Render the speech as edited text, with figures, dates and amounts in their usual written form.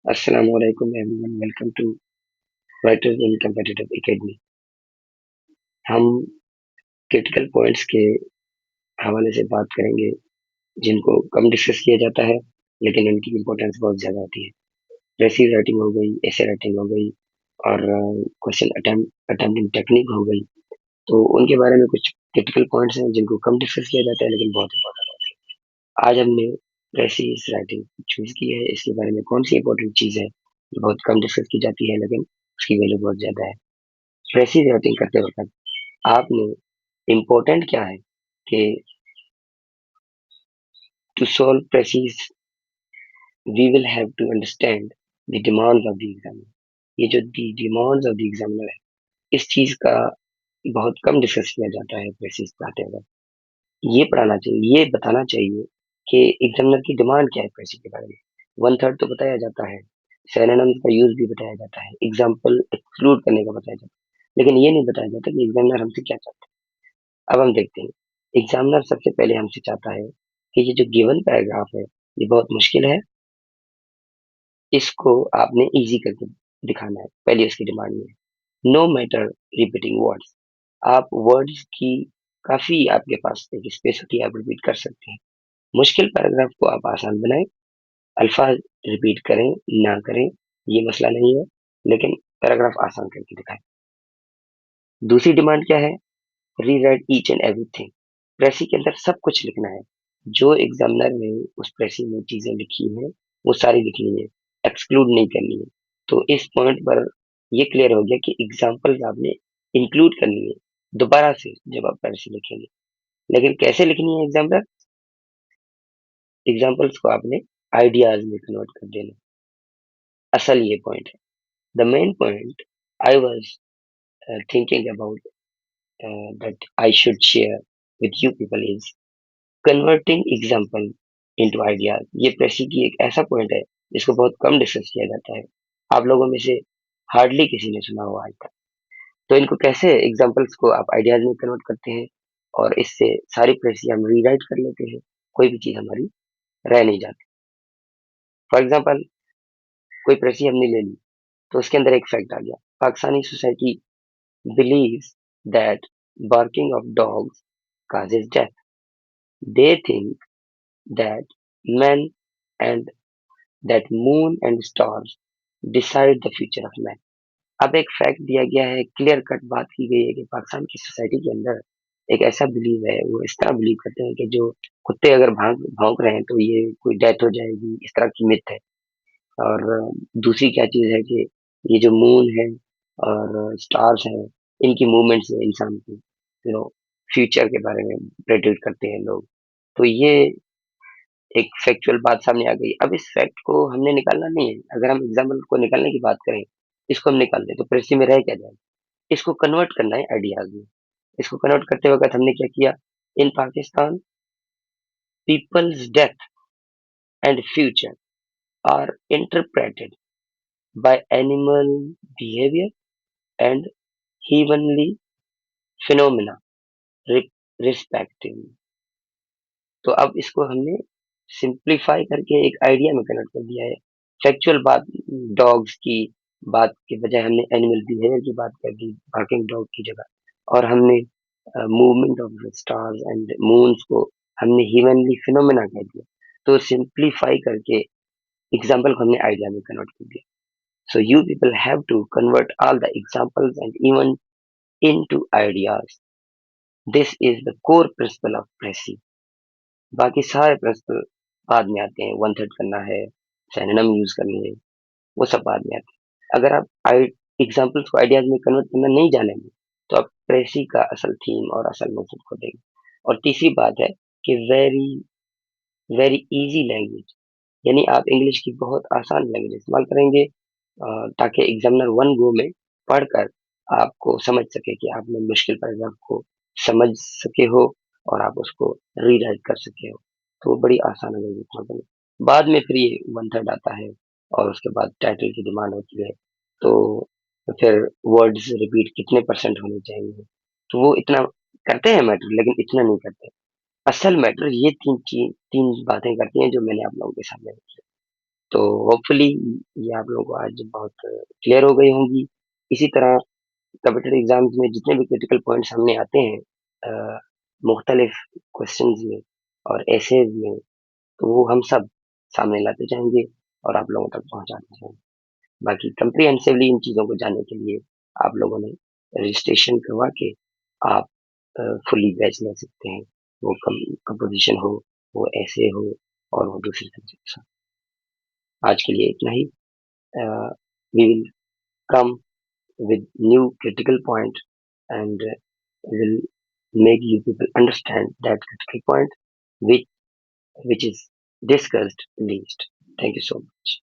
Assalamualaikum everyone. Welcome to Writers in Competitive Academy. हम critical points के हवाले से बात करेंगे जिनको कम डिस्कस किया जाता है लेकिन इनकी इम्पोर्टेंस बहुत ज़्यादा होती है। जैसी राइटिंग हो गई, ऐसे राइटिंग हो गई और क्वेश्चन अटेम्प्टिंग टेक्निक हो गई। तो उनके बारे में कुछ क्रिटिकल पॉइंट्स हैं जिनको कम डिस्कस किया जाता है लेकिन बहुत इंपॉर्टेंट होते हैं। आज हमने वैसी इस राइटिंग चूज की है। इसके बारे में कौन सी इंपॉर्टेंट चीज़ है जो बहुत कम डिस्कस की जाती है लेकिन उसकी वैल्यू बहुत ज़्यादा है। वैसी राइटिंग करते वक्त आपने इम्पोर्टेंट क्या है कि to solve precise we will have to understand the demands of the examiner। ये जो the demands of the examiner है, इस चीज का बहुत कम डिस्कस किया जाता है प्रेसिस पढ़ाते वक्त। ये पढ़ाना चाहिए, ये बताना चाहिए कि एग्जामिनर की डिमांड क्या है प्रेसिस के बारे में। वन थर्ड तो बताया जाता है, सिनोनिम्स का यूज भी बताया जाता है, एग्जाम्पल एक्सक्लूड करने का बताया जाता है, लेकिन ये नहीं बताया जाता कि एग्जामिनर हमसे क्या चाहता है। अब हम देखते हैं, एग्जामिनर सबसे पहले हमसे चाहता है कि ये जो गिवन पैराग्राफ है ये बहुत मुश्किल है, इसको आपने इजी करके दिखाना है। पहली उसकी डिमांड में नो मैटर रिपीटिंग वर्ड्स। आप वर्ड्स की काफी आपके पास एक स्पेस होती है, आप रिपीट कर सकते हैं। मुश्किल पैराग्राफ को आप आसान बनाएं, अल्फाज रिपीट करें ना करें ये मसला नहीं है, लेकिन पैराग्राफ आसान करके दिखाएं। दूसरी डिमांड क्या है? Rewrite each and everything. Precis के अंदर सब कुछ लिखना है। जो एग्जामिनर ने उस प्रेसी में चीजें लिखी हैं वो सारी लिखनी है, एक्सक्लूड नहीं करनी है। तो इस पॉइंट पर ये क्लियर हो गया कि एग्जाम्पल्स आपने इंक्लूड करनी है दोबारा से जब आप प्रेसी लिखेंगे। लेकिन कैसे लिखनी है एग्जाम्पल्स को आपने आइडियाज में कन्वर्ट कर देना। असल ये पॉइंट है। The main point I was thinking about that I should share with you people is converting example into ideas। ये प्रेसी की एक ऐसा पॉइंट है जिसको बहुत कम डिस्कस किया जाता है। आप लोगों में से हार्डली किसी ने सुना हुआ आज तक। तो इनको कैसे एग्जाम्पल्स को आप आइडियाज में कन्वर्ट करते हैं और इससे सारी प्रेसी हम रीराइट कर लेते हैं, कोई भी चीज हमारी रह नहीं जाती। फॉर एग्जाम्पल, कोई प्रेसी हमने ले ली तो उसके अंदर एक फैक्ट आ गया, Pakistani society believes that barking of dogs causes death। They think that men and that moon and stars decide the future of man। अब एक फैक्ट दिया गया है, क्लियर कट बात की गई है कि पाकिस्तान की सोसाइटी के अंदर एक ऐसा बिलीव है, वो इस तरह बिलीव करते हैं कि जो कुत्ते अगर भौंक रहे हैं तो ये कोई डेथ हो जाएगी, इस तरह की मिथ है। और दूसरी क्या चीज है कि ये जो मून है और स्टार्स है, इनकी मूवमेंट्स है इंसान की, फ्यूचर के बारे में प्रेडिक्ट करते हैं लोग। तो ये एक फैक्चुअल बात सामने आ गई। अब इस फैक्ट को हमने निकालना नहीं है। अगर हम एग्जाम्पल को निकालने की बात करें, इसको हम निकाल दें तो पृथ्वी में रह क्या जाए। इसको कन्वर्ट करना है आइडियाज में। इसको कन्वर्ट करते वक्त हमने क्या किया, in Pakistan people's death and future are interpreted by animal behaviour and heavenly phenomena respectively. तो अब इसको हमने सिंप्लीफाई करके एक आइडिया में कन्वर्ट कर दिया है। फैक्चुअल बात डॉग्स की बात के बजाय हमने एनिमल बिहेवियर की बात कर दी बार्किंग डॉग की जगह, और हमने movement of stars and moons को हमने हीवनली फिनोमेना कह दिया। तो सिंप्लीफाई करके एग्जाम्पल को हमने आइडिया में कन्वर्ट कर दिया। So you people have to convert all the examples and even into ideas. This is the core principle of precis. बाकी सारे प्रिंसिपल बाद में आते हैं, वन थर्ड करना है, सिनोनिम यूज करनी है, वो सब बाद में आते हैं। अगर आप एग्जाम्पल्स को आइडियाज में कन्वर्ट करना नहीं जानेंगे तो आप प्रेसी का असल थीम और असल मैसेज को देंगे। और तीसरी बात है कि वेरी वेरी इजी लैंग्वेज, यानी आप इंग्लिश की बहुत आसान लैंग्वेज इस्तेमाल करेंगे ताकि एग्जामिनर वन गो में पढ़कर आपको समझ सके कि आपने मुश्किल पैराग्राफ को समझ सके हो और आप उसको रीराइट कर सके हो। तो वो बड़ी आसान लैंग्वेज इस्तेमाल करें। बाद में फिर ये वन थर्ड आता है और उसके बाद टाइटल की डिमांड होती है। तो फिर वर्ड्स रिपीट कितने परसेंट होने चाहिए, तो वो इतना करते हैं मैटर लेकिन इतना नहीं करते। असल मैटर ये तीन बातें करती हैं जो मैंने आप लोगों के सामने रखी है। तो होपफुली ये आप लोगों को आज बहुत क्लियर हो गई होंगी। इसी तरह कंप्यूटर एग्जाम्स में जितने भी क्रिटिकल पॉइंट्स सामने आते हैं मुख्तलिफ क्वेश्चंस में और एसेज में, तो वो हम सब सामने लाते जाएंगे और आप लोगों तक पहुंचाते जाएंगे। बाकी कंप्रीहेंसिवली इन चीज़ों को जानने के लिए आप लोगों ने रजिस्ट्रेशन करवा के आप फुली बैच ले सकते हैं। वो कंपोजिशन हो, वो ऐसे हो, और वो दूसरे सब्जेक्ट्स हो। आज के लिए इतना ही। We will come with new critical point, and will make you people understand that critical point which which is discussed least. Thank you so much.